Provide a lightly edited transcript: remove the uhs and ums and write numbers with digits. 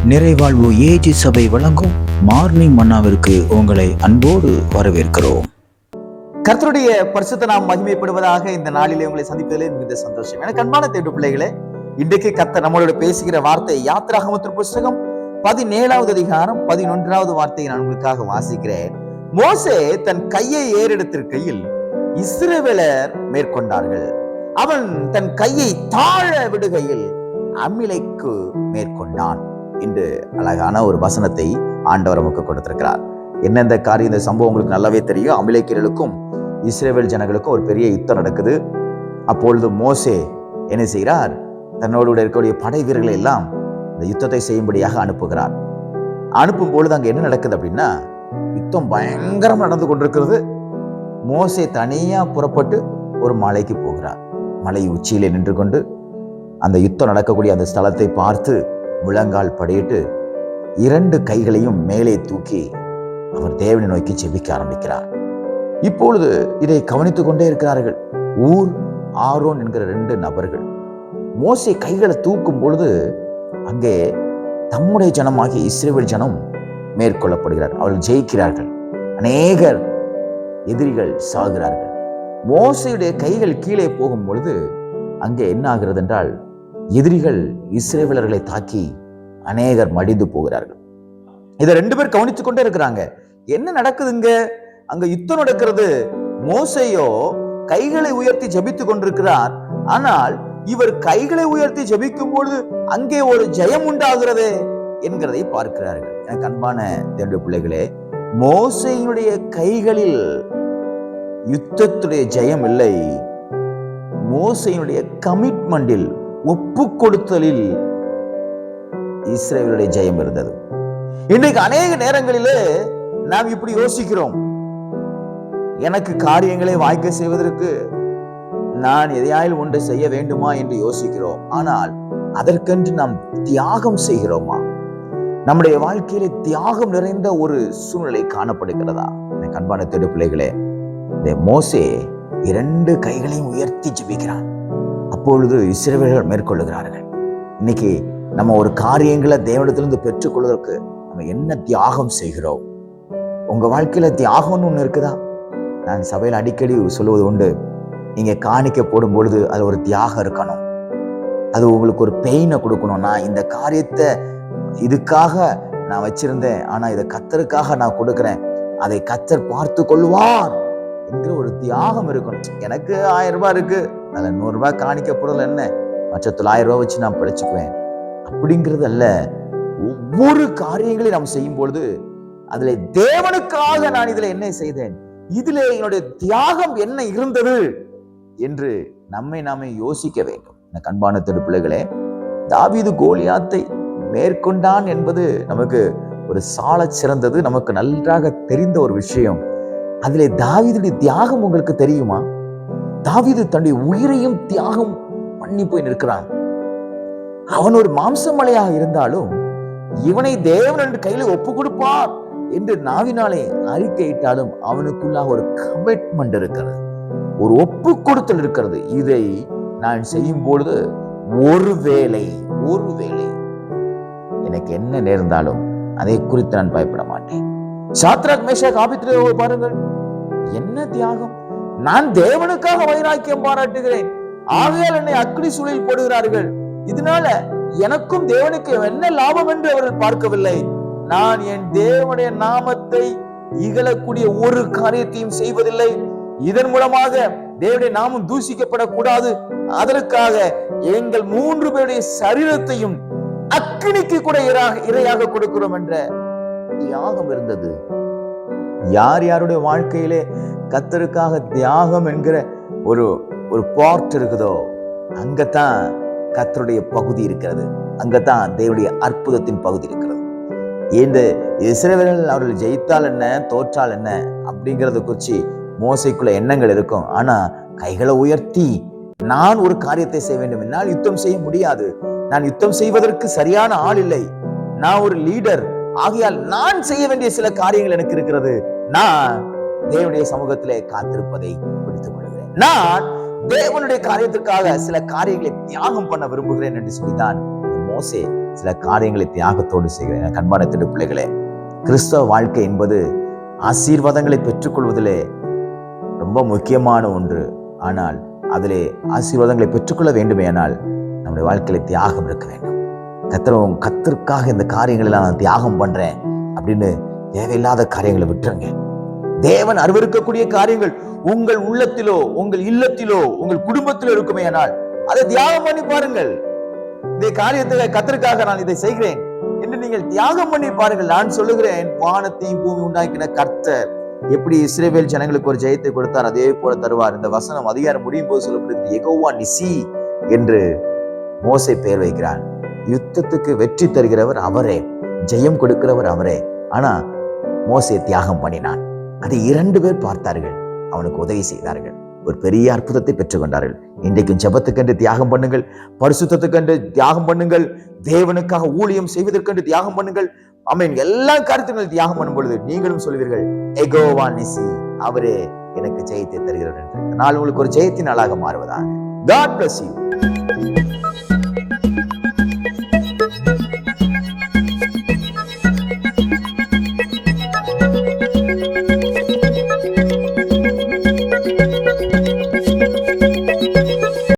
நிறைவாழ்வு AG சபை வழங்கும் morning மன்னாவிற்கு உங்களை அன்போடு வரவேற்கிறோம். கர்த்தருடைய பரிசுத்த நாம் மகிமைப்படுவதாக. இந்த நாளிலே உங்களை சந்திப்பதிலே மிகுந்த சந்தோஷம். எனக்கு அன்பான தேவ பிள்ளைகளே, இன்றைக்கு கர்த்தர் நம்மளோட பேசுகிற வார்த்தை யாத்திராகமத்தின் புஸ்தகம் 17வது அதிகாரம் 11வது வார்த்தையை நான் உங்களுக்காக வாசிக்கிறேன். மோசே தன் கையை ஏறெடுத்திருக்கையில் இஸ்ரவேலர் மேற்கொண்டார்கள். அவன் தன் கையை தாழ விடுகையில் அமிலேக்கு மேற்கொண்டான் என்று அழகான ஒரு வசனத்தை ஆண்டவர் நமக்கு கொடுத்திருக்கிறார். என்னென்ன காரியம், இந்த சம்பவம் உங்களுக்கு நல்லாவே தெரியும். அமிலேக்கியர்களுக்கும் இஸ்ரவேல் ஜனங்களுக்கும் ஒரு பெரிய யுத்தம் நடக்குது. அப்பொழுது மோசே என்ன செய்கிறார்? தன்னோடு இருக்கக்கூடிய படை வீரர்களை எல்லாம் இந்த யுத்தத்தை செய்யும்படியாக அனுப்புகிறார். அனுப்பும் பொழுது அங்க என்ன நடக்குது அப்படின்னா, யுத்தம் பயங்கரம் நடந்து கொண்டிருக்கிறது. மோசே தனியா புறப்பட்டு ஒரு மலைக்கு போகிறார். மலை உச்சியிலே நின்று கொண்டு அந்த யுத்தம் நடக்கக்கூடிய அந்த ஸ்தலத்தை பார்த்து முழங்கால் படியிட்டு 2 கைகளையும் மேலே தூக்கி அவர் தேவனை நோக்கி ஜெபிக்க ஆரம்பிக்கிறார். இப்பொழுது இதை கவனித்துக் கொண்டே இருக்கிறார்கள் ஊர், ஆரோன் என்கிற 2 நபர்கள். மோசே கைகளை தூக்கும் பொழுது அங்கே தம்முடைய ஜனமாகிய இஸ்ரவேல் ஜனம் மேற்கொள்ளப்படுகிறார். அவர்கள் ஜெயிக்கிறார்கள். அநேகர் எதிரிகள் சாகிறார்கள். மோசையுடைய கைகள் கீழே போகும் பொழுது அங்கே என்ன ஆகிறது என்றால், எதிரிகள் இஸ்ரவேலர்களை தாக்கி அநேகர் மடிந்து போகிறார்கள். இதை 2 பேர் கவனித்துக் கொண்டே இருக்கிறாங்க. என்ன நடக்குதுங்க? அங்க யுத்தம் நடக்கிறது. மோசேயோ கைகளை உயர்த்தி ஜெபித்துக் கொண்டிருக்கிறார். ஆனால் இவர் கைகளை உயர்த்தி ஜெபிக்கும் பொழுது அங்கே ஒரு ஜெயம் உண்டாகிறது என்கிறதை பார்க்கிறார்கள். எனக்கு அன்பான தேவனுடைய பிள்ளைகளே, மோசேயினுடைய கைகளில் யுத்தத்துடைய ஜெயம் இல்லை, மோசேயினுடைய கமிட்மெண்டில், ஒப்பு கொடுத்தலில் இஸ்ரவேலுடைய ஜெயம் இருந்தது. இன்றைக்கு அநேக நேரங்களிலே நாம் இப்படி யோசிக்கிறோம், எனக்கு காரியங்களை வாய்க்க செய்வதற்கு நான் எதையாயில் ஒன்று செய்ய வேண்டுமா என்று யோசிக்கிறோம். ஆனால் அதற்கென்று நாம் தியாகம் செய்கிறோமா? நம்முடைய வாழ்க்கையிலே தியாகம் நிறைந்த ஒரு சூழ்நிலை காணப்படுகிறதா? எனக்கு அன்பான தேவ பிள்ளைகளே, இந்த மோசே 2 கைகளையும் உயர்த்தி ஜெபிக்கிறான். அப்பொழுது இஸ்ரவேலர்கள் மேற்கொள்ளுகிறார்கள். இன்னைக்கு நம்ம ஒரு காரியங்களை தேவனிடத்திலிருந்து பெற்றுக்கொள்வதற்கு நம்ம என்ன தியாகம் செய்கிறோம்? உங்க வாழ்க்கையில தியாகம்னு ஒண்ணு இருக்குதா? நான் சபையில் அடிக்கடி சொல்லுவது உண்டு, நீங்க காணிக்க போடும் பொழுது அது ஒரு தியாகம் இருக்கணும். அது உங்களுக்கு ஒரு பெயினை கொடுக்கணும். நான் இந்த காரியத்தை இதுக்காக நான் வச்சிருந்தேன், ஆனா இதை கர்த்தருக்காக நான் கொடுக்கிறேன், அதை கர்த்தர் பார்த்து கொள்வார் என்கிற ஒரு தியாகம் இருக்கணும். எனக்கு 1000 ரூபாய் இருக்கு, அதுல 100 ரூபாய் காணிக்க போறதுல என்ன, மற்ற 900 ரூபாய் வச்சு நான் பிழைச்சுக்குவேன் அப்படிங்கிறது அல்ல. ஒவ்வொரு காரியங்களையும் நாம் செய்யும் பொழுது அதுல தேவனுக்காக நான் இதுல என்ன செய்தேன், இதுல என்னுடைய தியாகம் என்ன இருந்தது என்று நாமே யோசிக்க வேண்டும். எனக்கு அன்பான தேவ பிள்ளைகளே, தாவீது கோலியாத்தை மேற்கொண்டான் என்பது நமக்கு ஒரு சாலச் சிறந்தது, நமக்கு நன்றாக தெரிந்த ஒரு விஷயம். அதிலே தாவீதுடைய தியாகம் உங்களுக்கு தெரியுமா? தாவீது தன்னுடைய உயிரையும் தியாகம் பண்ணி போய் நிற்கிறான். அவன் ஒரு மாம்சமலையாக இருந்தாலும் இவனை தேவன் என்று கையில ஒப்பு கொடுப்பார் என்று நாவினாலே அறிக்கையிட்டாலும் அவனுக்குள்ளாக ஒரு கமிட்மெண்ட் இருக்கிறது, ஒரு ஒப்பு கொடுத்தல் இருக்கிறது. இதை நான் செய்யும் பொழுது ஒருவேளை எனக்கு என்ன நேர்ந்தாலும் அதை குறித்து நான் பயப்பட மாட்டேன். சாத்ராக், மேஷாக், ஆபேத்நேகோவை பாருங்கள், என்ன தியாகம்! நான் தேவனுக்காக வைராக்கியம் பாராட்டுகிறேன், ஆகையால் என்னை அக்கினி சூளையில் போடுகிறார்கள், இதனால எனக்கும் தேவனுக்கு என்ன லாபம் என்று அவர்கள் பார்க்கவில்லை. நான் என் தேவனுடைய நாமத்தை இகழக்கூடிய ஒரு காரியத்தையும் செய்வதில்லை. இதன் மூலமாக தேவனுடைய நாமம் தூசிக்கப்படக்கூடாது, அதற்காக எங்கள் 3 பேருடைய சரீரத்தையும் அக்கினிக்கு கூட இரையாக கொடுக்கிறோம் என்ற தியாகம் இருந்தது. யார் யாருடைய வாழ்க்கையிலே கர்த்தருக்காக தியாகம் என்கிற ஒரு பார்ட் இருக்குதோ, அங்கத்தான் கர்த்தருடைய பகுதி இருக்கிறது, அங்கத்தான் தேவனுடைய அற்புதத்தின் பகுதி இருக்கிறது. இந்த இஸ்ரவேலர்கள் அவர்கள் ஜெயித்தால் என்ன, தோற்றால் என்ன அப்படிங்கறத குறிச்சு மோசைக்குள்ள எண்ணங்கள் இருக்கும். ஆனா கைகளை உயர்த்தி நான் ஒரு காரியத்தை செய்ய வேண்டும், என்னால் யுத்தம் செய்ய முடியாது, நான் யுத்தம் செய்வதற்கு சரியான ஆள் இல்லை, நான் ஒரு லீடர், ஆகையால் நான் செய்ய வேண்டிய சில காரியங்கள் எனக்கு இருக்கிறது, நான் தேவனுடைய சமூகத்திலே காத்திருப்பதை பிடித்துக் கொள்கிறேன், நான் தேவனுடைய காரியத்திற்காக சில காரியங்களை தியாகம் பண்ண விரும்புகிறேன் என்று சொல்லிதான் மோசே சில காரியங்களை தியாகத்தோடு செய்கிறேன். எனக்கு அன்பான தேவ பிள்ளைகளே, கிறிஸ்தவ வாழ்க்கை என்பது ஆசீர்வாதங்களை பெற்றுக்கொள்வதிலே ரொம்ப முக்கியமான ஒன்று. ஆனால் அதிலே ஆசீர்வாதங்களை பெற்றுக்கொள்ள வேண்டுமே ஆனால் நம்முடைய வாழ்க்கையில தியாகம் இருக்க வேண்டும். கர்த்தருக்காக இந்த காரியங்களெல்லாம் நான் தியாகம் பண்றேன் அப்படின்னு தேவையில்லாத காரியங்களை விட்டுருங்க. தேவன் அருவருக்கக்கூடிய காரியங்கள் உங்கள் உள்ளத்திலோ, உங்கள் இல்லத்திலோ, உங்கள் குடும்பத்திலோ இருக்குமே ஆனால் அதை தியாகம் பண்ணி பாருங்கள். இந்த காரியத்தை கர்த்தருக்காக நான் இதை செய்கிறேன் என்று நீங்கள் தியாகம் பண்ணி பாருங்கள். நான் சொல்லுகிறேன், வானத்தையும் பூமி உண்டாக்கின கர்த்தர் எப்படி இஸ்ரவேல் ஜனங்களுக்கு ஒரு ஜெயத்தை கொடுத்தார், அதே போல தருவார். இந்த வசனம் அதிகாரம் முடியும் போது சொல்லப்படுகிறது, யெகோவா நிசி என்று மோசே பெயர் வைக்கிறார். யுத்தத்துக்கு வெற்றி தருகிறவர் அவரே, ஜெயம் கொடுக்கிறவர் அவரே. ஆனா மோசே தியாகம் பண்ணினான். அதை 2 பேர் பார்த்தார்கள், அவனுக்கு உதவி செய்தார்கள், ஒரு பெரிய அற்புதத்தை பெற்றுக்கொண்டார்கள். இன்றைக்கும் ஜெபத்துக்கென்று தியாகம் பண்ணுங்கள், பரிசுத்தத்துக்கென்று தியாகம் பண்ணுங்கள், தேவனுக்காக ஊழியம் செய்வதற்கென்று தியாகம் பண்ணுங்கள். ஆமென். எல்லா காரியத்திலும் தியாகம் பண்ணும் பொழுது நீங்களும் சொல்வீர்கள், யெகோவா நிசி, அவரே எனக்கு ஜெயத்தை தருகிறவர் என்று. நாள் உங்களுக்கு ஒரு ஜெயத்தின் நாளாக மாறுவதாக. God bless you.